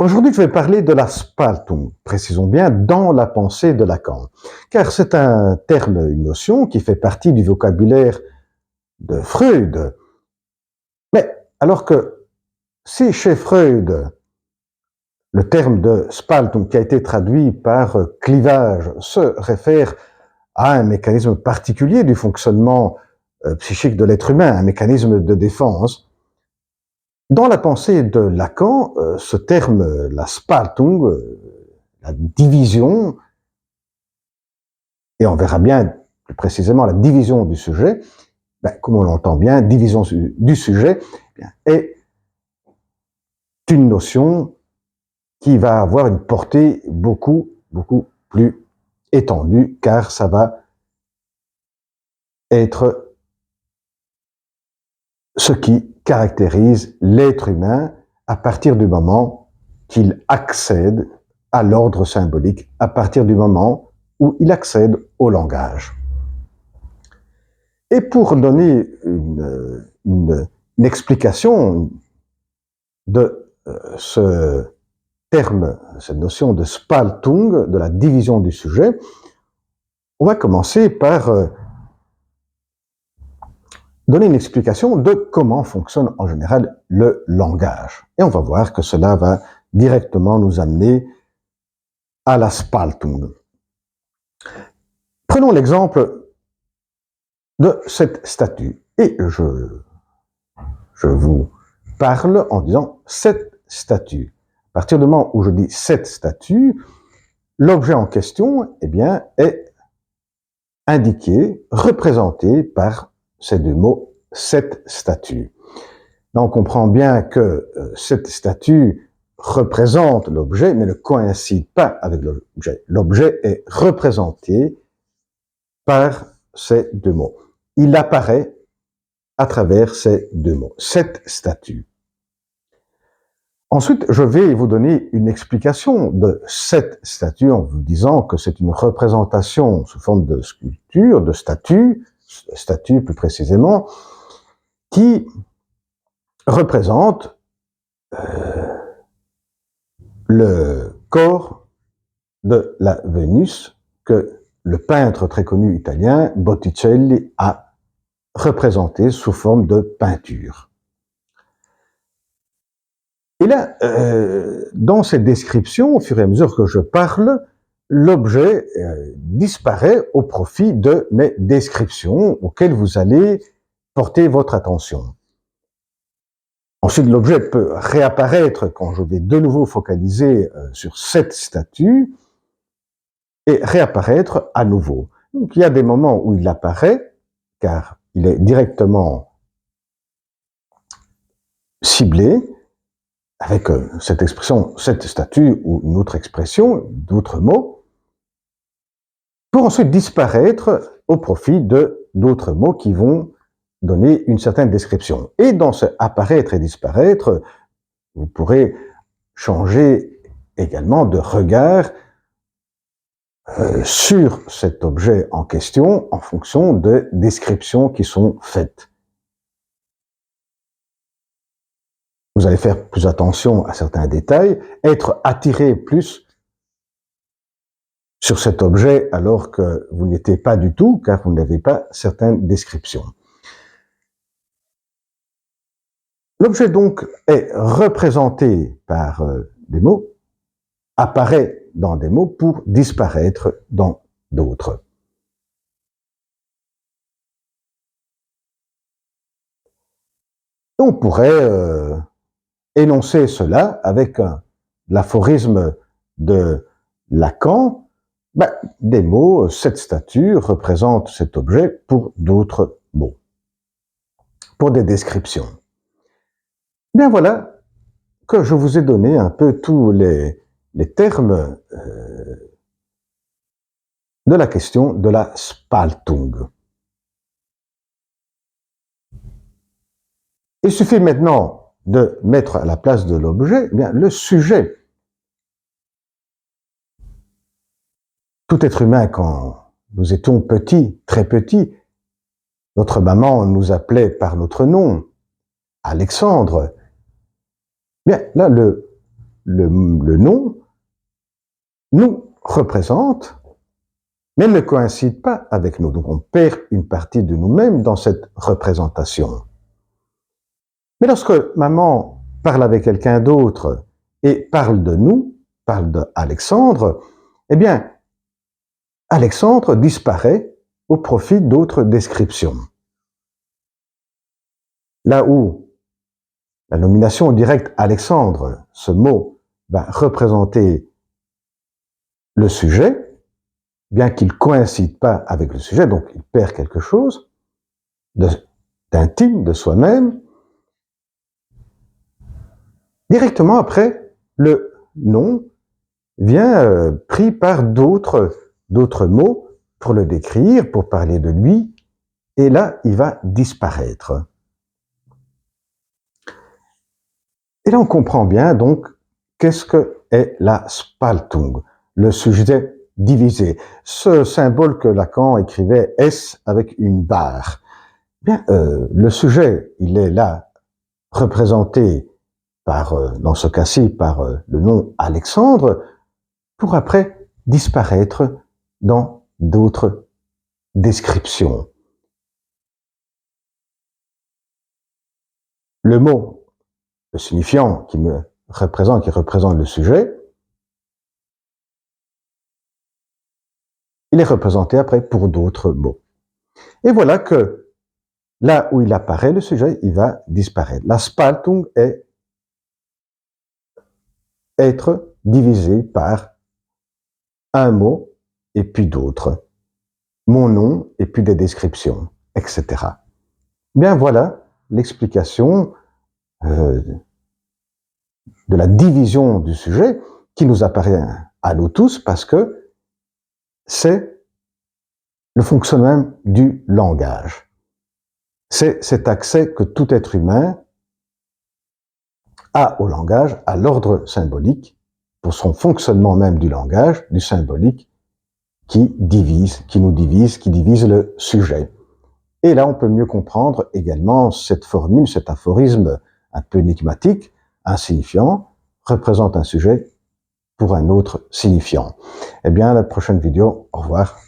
Aujourd'hui, je vais parler de la Spaltung, précisons bien dans la pensée de Lacan, car c'est un terme, une notion qui fait partie du vocabulaire de Freud. Mais alors que si chez Freud, le terme de Spaltung, qui a été traduit par clivage, se réfère à un mécanisme particulier du fonctionnement psychique de l'être humain, un mécanisme de défense, dans la pensée de Lacan, ce terme, la Spaltung, la division, et on verra bien plus précisément la division du sujet, comme on l'entend bien, division du sujet, est une notion qui va avoir une portée beaucoup plus étendue, car ça va être ce qui caractérise l'être humain à partir du moment qu'il accède à l'ordre symbolique, à partir du moment où il accède au langage. Et pour donner une explication de ce terme, cette notion de Spaltung, de la division du sujet, on va commencer par donner une explication de comment fonctionne en général le langage. Et on va voir que cela va directement nous amener à la Spaltung. Prenons l'exemple de cette statue. Et je vous parle en disant cette statue. À partir du moment où je dis cette statue, l'objet en question, est indiqué, représenté par ces deux mots, cette statue. Donc on comprend bien que cette statue représente l'objet, mais ne coïncide pas avec l'objet. L'objet est représenté par ces deux mots. Il apparaît à travers ces deux mots, cette statue. Ensuite, je vais vous donner une explication de cette statue en vous disant que c'est une représentation sous forme de sculpture, de statue plus précisément, qui représente le corps de la Vénus que le peintre très connu italien Botticelli a représenté sous forme de peinture. Et là, dans cette description, au fur et à mesure que je parle, l'objet disparaît au profit de mes descriptions auxquelles vous allez porter votre attention. Ensuite, l'objet peut réapparaître quand je vais de nouveau focaliser sur cette statue et réapparaître à nouveau. Donc, il y a des moments où il apparaît, car il est directement ciblé, avec cette expression, cette statue, ou une autre expression, d'autres mots, pour ensuite disparaître au profit de d'autres mots qui vont donner une certaine description. Et dans ce apparaître et disparaître, vous pourrez changer également de regard sur cet objet en question en fonction des descriptions qui sont faites. Vous allez faire plus attention à certains détails, être attiré plus sur cet objet alors que vous n'étiez pas du tout, car vous n'avez pas certaines descriptions. L'objet donc est représenté par des mots, apparaît dans des mots pour disparaître dans d'autres. On pourrait énoncer cela avec l'aphorisme de Lacan, des mots, cette statue représente cet objet pour d'autres mots, pour des descriptions. Bien voilà que je vous ai donné un peu tous les termes de la question de la Spaltung. Il suffit maintenant de mettre à la place de l'objet le sujet. Tout être humain, quand nous étions petits, très petits, notre maman nous appelait par notre nom, Alexandre. Bien, là, le le nom nous représente, mais ne coïncide pas avec nous. Donc on perd une partie de nous-mêmes dans cette représentation. Mais lorsque maman parle avec quelqu'un d'autre et parle de nous, parle d'Alexandre, eh bien, Alexandre disparaît au profit d'autres descriptions. Là où la nomination directe Alexandre, ce mot, va représenter le sujet, bien qu'il ne coïncide pas avec le sujet, donc il perd quelque chose d'intime de soi-même. Directement après, le nom vient pris par d'autres mots pour le décrire, pour parler de lui, et là, il va disparaître. Et là, on comprend bien, donc, qu'est-ce que est la Spaltung, le sujet divisé, ce symbole que Lacan écrivait S avec une barre. Bien, le sujet, il est là représenté par, dans ce cas-ci, par le nom Alexandre, pour après disparaître dans d'autres descriptions. Le mot, le signifiant qui représente le sujet, il est représenté après pour d'autres mots. Et voilà que là où il apparaît, le sujet, il va disparaître. La Spaltung est être divisé par un mot et puis d'autres, mon nom et puis des descriptions, etc. Bien voilà l'explication de la division du sujet qui nous apparaît à nous tous parce que c'est le fonctionnement du langage. C'est cet accès que tout être humain a au langage, à l'ordre symbolique, pour son fonctionnement même du langage, du symbolique, qui nous divise, qui divise le sujet. Et là, on peut mieux comprendre également cette formule, cet aphorisme un peu énigmatique, un signifiant représente un sujet pour un autre signifiant. Eh bien, la prochaine vidéo, au revoir.